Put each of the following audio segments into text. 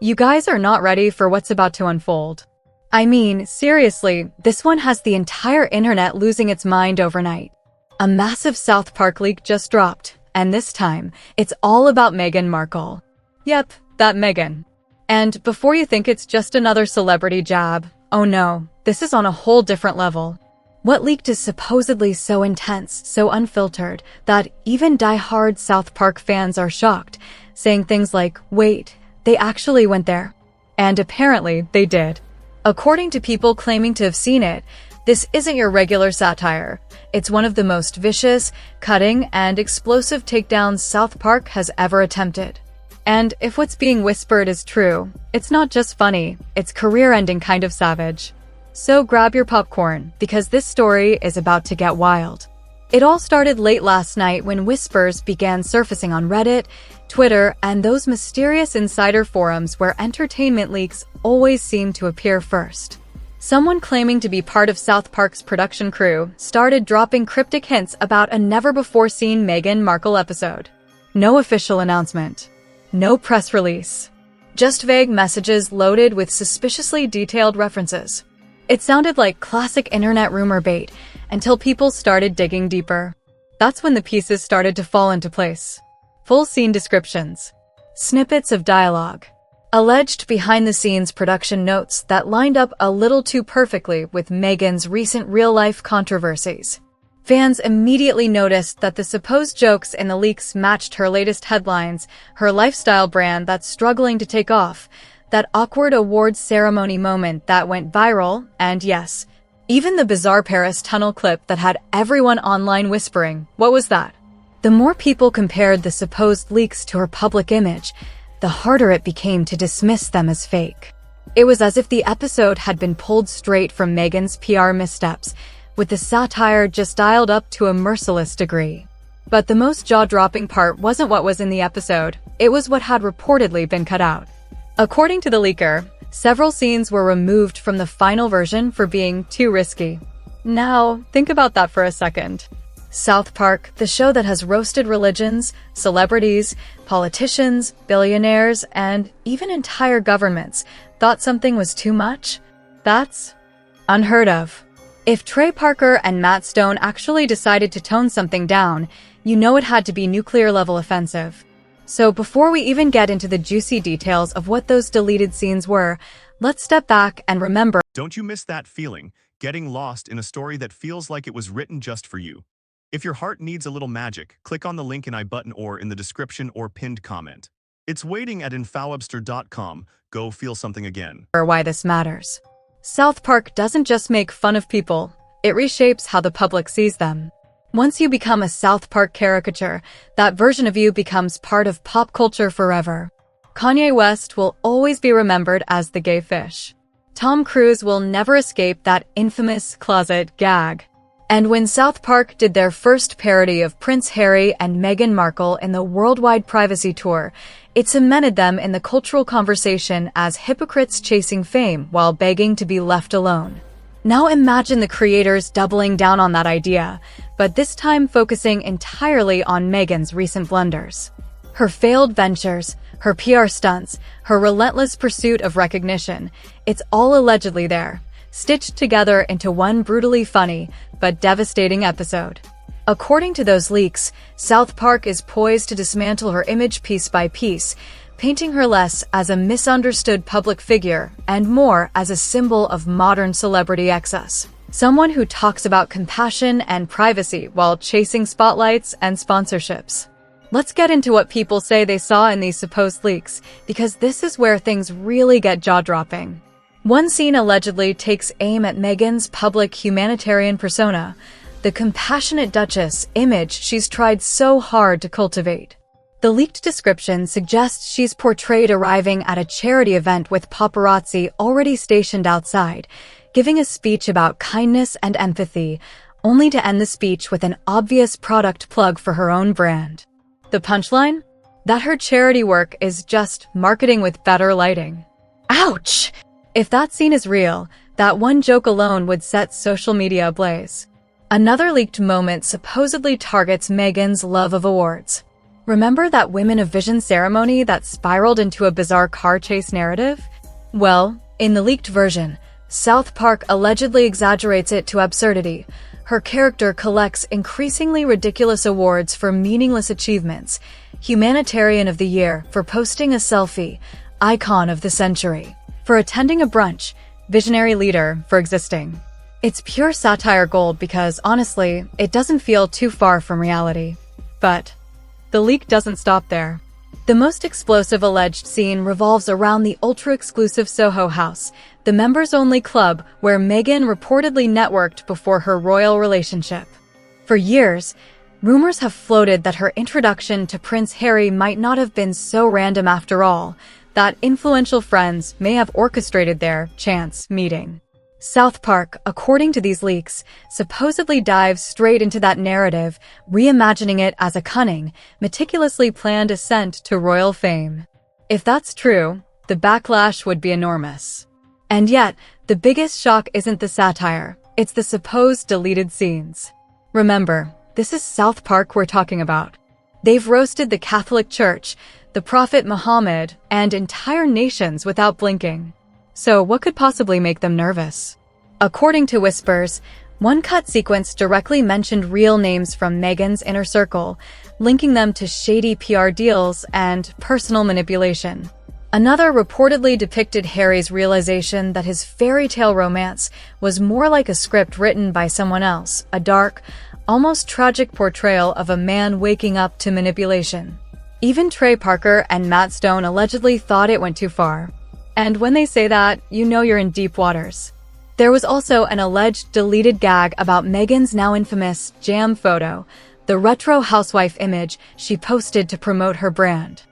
You guys are not ready for what's about to unfold. I mean, seriously, this one has the entire internet losing its mind overnight. A massive South Park leak just dropped, and this time, it's all about Meghan Markle. Yep, that Meghan. And before you think it's just another celebrity jab, oh no, this is on a whole different level. What leaked is supposedly so intense, so unfiltered, that even die-hard South Park fans are shocked, saying things like, wait, they actually went there. And apparently, they did. According to people claiming to have seen it, this isn't your regular satire. It's one of the most vicious, cutting, and explosive takedowns South Park has ever attempted. And if what's being whispered is true, it's not just funny, it's career-ending kind of savage. So grab your popcorn, because this story is about to get wild. It all started late last night when whispers began surfacing on Reddit, Twitter, and those mysterious insider forums where entertainment leaks always seem to appear first. Someone claiming to be part of South Park's production crew started dropping cryptic hints about a never-before-seen Meghan Markle episode. No official announcement. No press release. Just vague messages loaded with suspiciously detailed references. It sounded like classic internet rumor bait until people started digging deeper. That's when the pieces started to fall into place. Full scene descriptions. Snippets of dialogue. Alleged behind-the-scenes production notes that lined up a little too perfectly with Meghan's recent real-life controversies. Fans immediately noticed that the supposed jokes in the leaks matched her latest headlines, her lifestyle brand that's struggling to take off, that awkward awards ceremony moment that went viral, and yes, even the bizarre Paris tunnel clip that had everyone online whispering, "What was that?" The more people compared the supposed leaks to her public image, the harder it became to dismiss them as fake. It was as if the episode had been pulled straight from Meghan's PR missteps, with the satire just dialed up to a merciless degree. But the most jaw-dropping part wasn't what was in the episode, it was what had reportedly been cut out. According to the leaker, several scenes were removed from the final version for being too risky. Now, think about that for a second. South Park, the show that has roasted religions, celebrities, politicians, billionaires, and even entire governments, thought something was too much? That's unheard of. If Trey Parker and Matt Stone actually decided to tone something down, you know it had to be nuclear-level offensive. So before we even get into the juicy details of what those deleted scenes were, let's step back and remember. Don't you miss that feeling, getting lost in a story that feels like it was written just for you? If your heart needs a little magic, click on the link in I-button or in the description or pinned comment. It's waiting at infowebster.com. Go feel something again. Why this matters. South Park doesn't just make fun of people, it reshapes how the public sees them. Once you become a South Park caricature, that version of you becomes part of pop culture forever. Kanye West will always be remembered as the gay fish. Tom Cruise will never escape that infamous closet gag. And when South Park did their first parody of Prince Harry and Meghan Markle in the Worldwide Privacy Tour, it cemented them in the cultural conversation as hypocrites chasing fame while begging to be left alone. Now imagine the creators doubling down on that idea, but this time focusing entirely on Meghan's recent blunders. Her failed ventures, her PR stunts, her relentless pursuit of recognition, it's all allegedly there, stitched together into one brutally funny but devastating episode. According to those leaks, South Park is poised to dismantle her image piece by piece, painting her less as a misunderstood public figure and more as a symbol of modern celebrity excess. Someone who talks about compassion and privacy while chasing spotlights and sponsorships. Let's get into what people say they saw in these supposed leaks, because this is where things really get jaw-dropping. One scene allegedly takes aim at Meghan's public humanitarian persona, the compassionate Duchess image she's tried so hard to cultivate. The leaked description suggests she's portrayed arriving at a charity event with paparazzi already stationed outside, giving a speech about kindness and empathy, only to end the speech with an obvious product plug for her own brand. The punchline? That her charity work is just marketing with better lighting. Ouch! If that scene is real, that one joke alone would set social media ablaze. Another leaked moment supposedly targets Meghan's love of awards. Remember that Women of Vision ceremony that spiraled into a bizarre car chase narrative? Well, in the leaked version, South Park allegedly exaggerates it to absurdity. Her character collects increasingly ridiculous awards for meaningless achievements, Humanitarian of the Year for posting a selfie, Icon of the Century for attending a brunch, Visionary Leader for existing. It's pure satire gold because, honestly, it doesn't feel too far from reality. But the leak doesn't stop there. The most explosive alleged scene revolves around the ultra-exclusive Soho House, the members-only club where Meghan reportedly networked before her royal relationship. For years, rumors have floated that her introduction to Prince Harry might not have been so random after all, that influential friends may have orchestrated their chance meeting. South Park, according to these leaks, supposedly dives straight into that narrative, reimagining it as a cunning, meticulously planned ascent to royal fame. If that's true, the backlash would be enormous. And yet, the biggest shock isn't the satire, it's the supposed deleted scenes. Remember, this is South Park we're talking about. They've roasted the Catholic Church, the Prophet Muhammad, and entire nations without blinking. So what could possibly make them nervous? According to whispers, one cut sequence directly mentioned real names from Meghan's inner circle, linking them to shady PR deals and personal manipulation. Another reportedly depicted Harry's realization that his fairy tale romance was more like a script written by someone else, a dark, almost tragic portrayal of a man waking up to manipulation. Even Trey Parker and Matt Stone allegedly thought it went too far. And when they say that, you know you're in deep waters. There was also an alleged deleted gag about Meghan's now infamous jam photo, the retro housewife image she posted to promote her brand.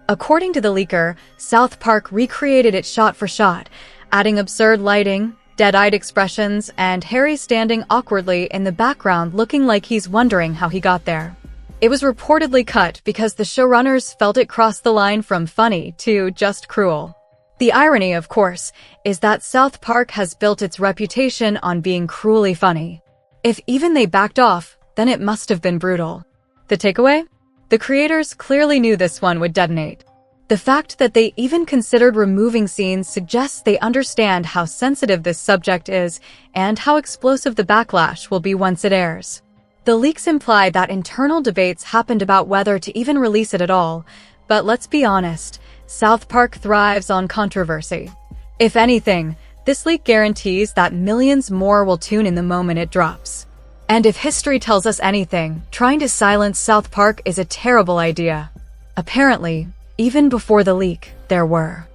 According to the leaker, South Park recreated it shot for shot, adding absurd lighting, dead-eyed expressions, and Harry standing awkwardly in the background looking like he's wondering how he got there. It was reportedly cut because the showrunners felt it crossed the line from funny to just cruel. The irony, of course, is that South Park has built its reputation on being cruelly funny. If even they backed off, then it must have been brutal. The takeaway? The creators clearly knew this one would detonate. The fact that they even considered removing scenes suggests they understand how sensitive this subject is and how explosive the backlash will be once it airs. The leaks imply that internal debates happened about whether to even release it at all, but let's be honest, South Park thrives on controversy. If anything, this leak guarantees that millions more will tune in the moment it drops. And if history tells us anything, trying to silence South Park is a terrible idea. Apparently, even before the leak, there were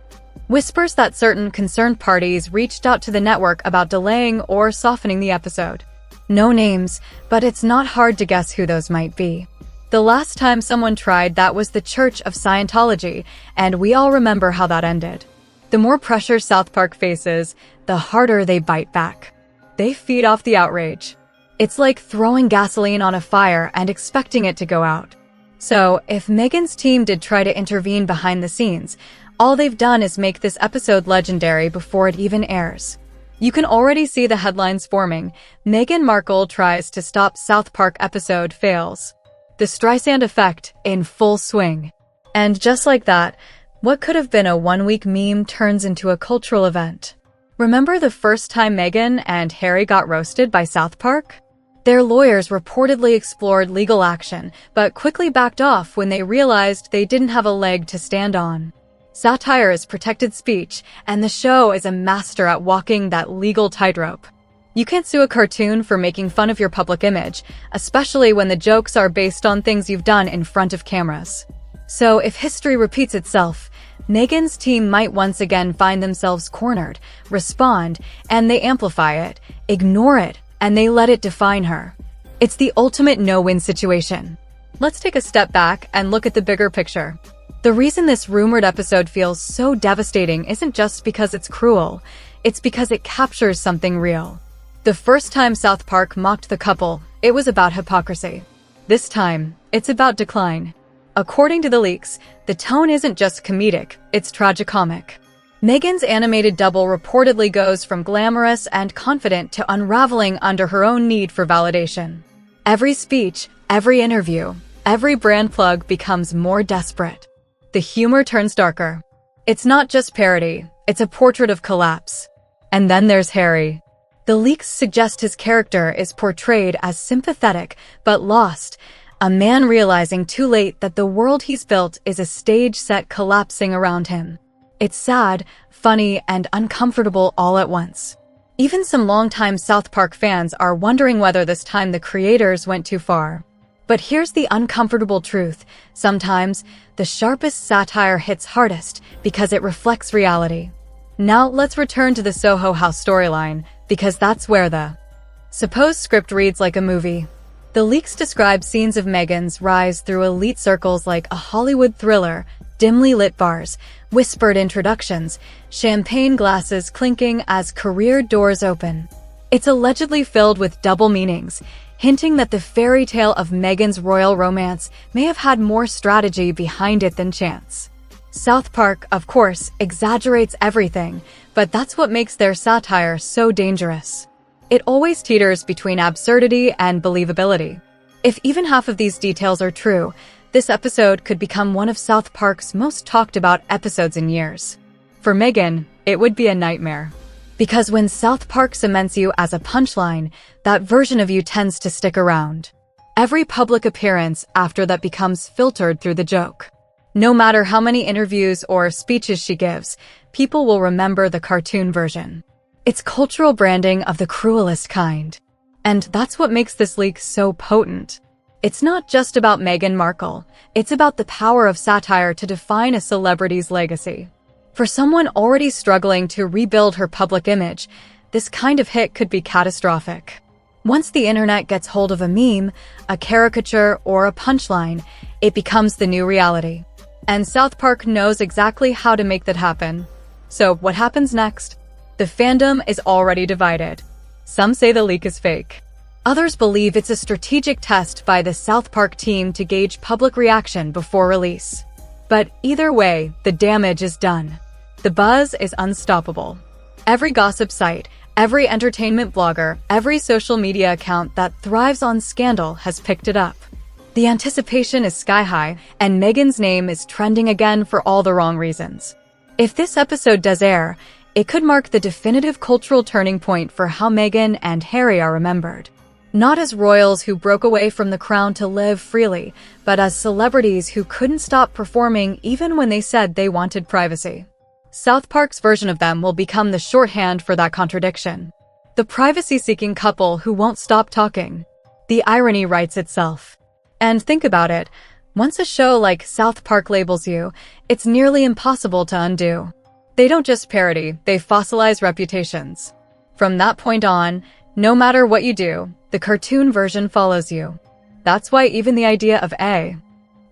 whispers that certain concerned parties reached out to the network about delaying or softening the episode. No names, but it's not hard to guess who those might be. The last time someone tried that was the Church of Scientology, and we all remember how that ended. The more pressure South Park faces, the harder they bite back. They feed off the outrage. It's like throwing gasoline on a fire and expecting it to go out. So, if Meghan's team did try to intervene behind the scenes, all they've done is make this episode legendary before it even airs. You can already see the headlines forming. Meghan Markle tries to stop South Park episode fails. The Streisand effect in full swing. And just like that, what could have been a one-week meme turns into a cultural event. Remember the first time Meghan and Harry got roasted by South Park? Their lawyers reportedly explored legal action, but quickly backed off when they realized they didn't have a leg to stand on. Satire is protected speech, and the show is a master at walking that legal tightrope. You can't sue a cartoon for making fun of your public image, especially when the jokes are based on things you've done in front of cameras. So if history repeats itself, Meghan's team might once again find themselves cornered, respond, and they amplify it, ignore it, and they let it define her. It's the ultimate no-win situation. Let's take a step back and look at the bigger picture. The reason this rumored episode feels so devastating isn't just because it's cruel, it's because it captures something real. The first time South Park mocked the couple, it was about hypocrisy. This time, it's about decline. According to the leaks, the tone isn't just comedic, it's tragicomic. Meghan's animated double reportedly goes from glamorous and confident to unraveling under her own need for validation. Every speech, every interview, every brand plug becomes more desperate. The humor turns darker. It's not just parody, it's a portrait of collapse. And then there's Harry. The leaks suggest his character is portrayed as sympathetic but lost, a man realizing too late that the world he's built is a stage set collapsing around him. It's sad, funny, and uncomfortable all at once. Even some longtime South Park fans are wondering whether this time the creators went too far. But here's the uncomfortable truth. Sometimes, the sharpest satire hits hardest because it reflects reality. Now let's return to the Soho House storyline, because that's where the supposed script reads like a movie. The leaks describe scenes of Meghan's rise through elite circles like a Hollywood thriller, dimly lit bars, whispered introductions, champagne glasses clinking as career doors open. It's allegedly filled with double meanings, hinting that the fairy tale of Meghan's royal romance may have had more strategy behind it than chance. South Park, of course, exaggerates everything, but that's what makes their satire so dangerous. It always teeters between absurdity and believability. If even half of these details are true, this episode could become one of South Park's most talked about episodes in years. For Meghan, it would be a nightmare. Because when South Park cements you as a punchline, that version of you tends to stick around. Every public appearance after that becomes filtered through the joke. No matter how many interviews or speeches she gives, people will remember the cartoon version. It's cultural branding of the cruelest kind. And that's what makes this leak so potent. It's not just about Meghan Markle, it's about the power of satire to define a celebrity's legacy. For someone already struggling to rebuild her public image, this kind of hit could be catastrophic. Once the internet gets hold of a meme, a caricature, or a punchline, it becomes the new reality. And South Park knows exactly how to make that happen. So what happens next? The fandom is already divided. Some say the leak is fake. Others believe it's a strategic test by the South Park team to gauge public reaction before release. But either way, the damage is done. The buzz is unstoppable. Every gossip site, every entertainment blogger, every social media account that thrives on scandal has picked it up. The anticipation is sky high, and Meghan's name is trending again for all the wrong reasons. If this episode does air, it could mark the definitive cultural turning point for how Meghan and Harry are remembered. Not as royals who broke away from the crown to live freely, but as celebrities who couldn't stop performing even when they said they wanted privacy. South Park's version of them will become the shorthand for that contradiction. The privacy-seeking couple who won't stop talking. The irony writes itself. And think about it, once a show like South Park labels you, it's nearly impossible to undo. They don't just parody, they fossilize reputations. From that point on, no matter what you do, the cartoon version follows you. That's why even the idea of a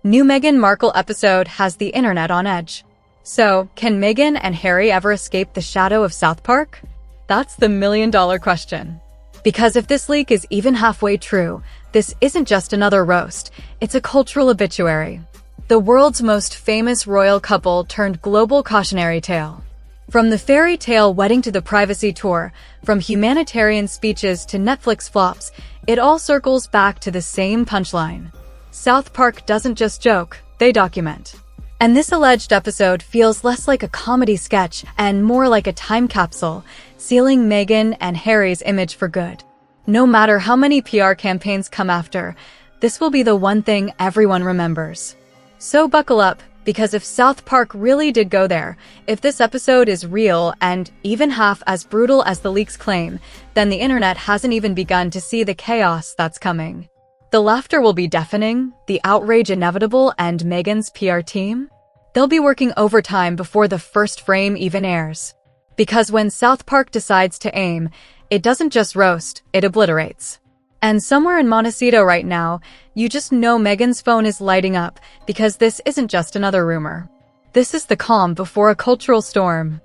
new Meghan Markle episode has the internet on edge. So, can Meghan and Harry ever escape the shadow of South Park? That's the million-dollar question. Because if this leak is even halfway true, this isn't just another roast, it's a cultural obituary. The world's most famous royal couple turned global cautionary tale. From the fairy tale wedding to the privacy tour, from humanitarian speeches to Netflix flops, it all circles back to the same punchline. South Park doesn't just joke, they document. And this alleged episode feels less like a comedy sketch and more like a time capsule, sealing Meghan and Harry's image for good. No matter how many PR campaigns come after, this will be the one thing everyone remembers. So buckle up, because if South Park really did go there, if this episode is real and even half as brutal as the leaks claim, then the internet hasn't even begun to see the chaos that's coming. The laughter will be deafening, the outrage inevitable, and Meghan's PR team? They'll be working overtime before the first frame even airs. Because when South Park decides to aim, it doesn't just roast, it obliterates. And somewhere in Montecito right now, you just know Meghan's phone is lighting up because this isn't just another rumor. This is the calm before a cultural storm.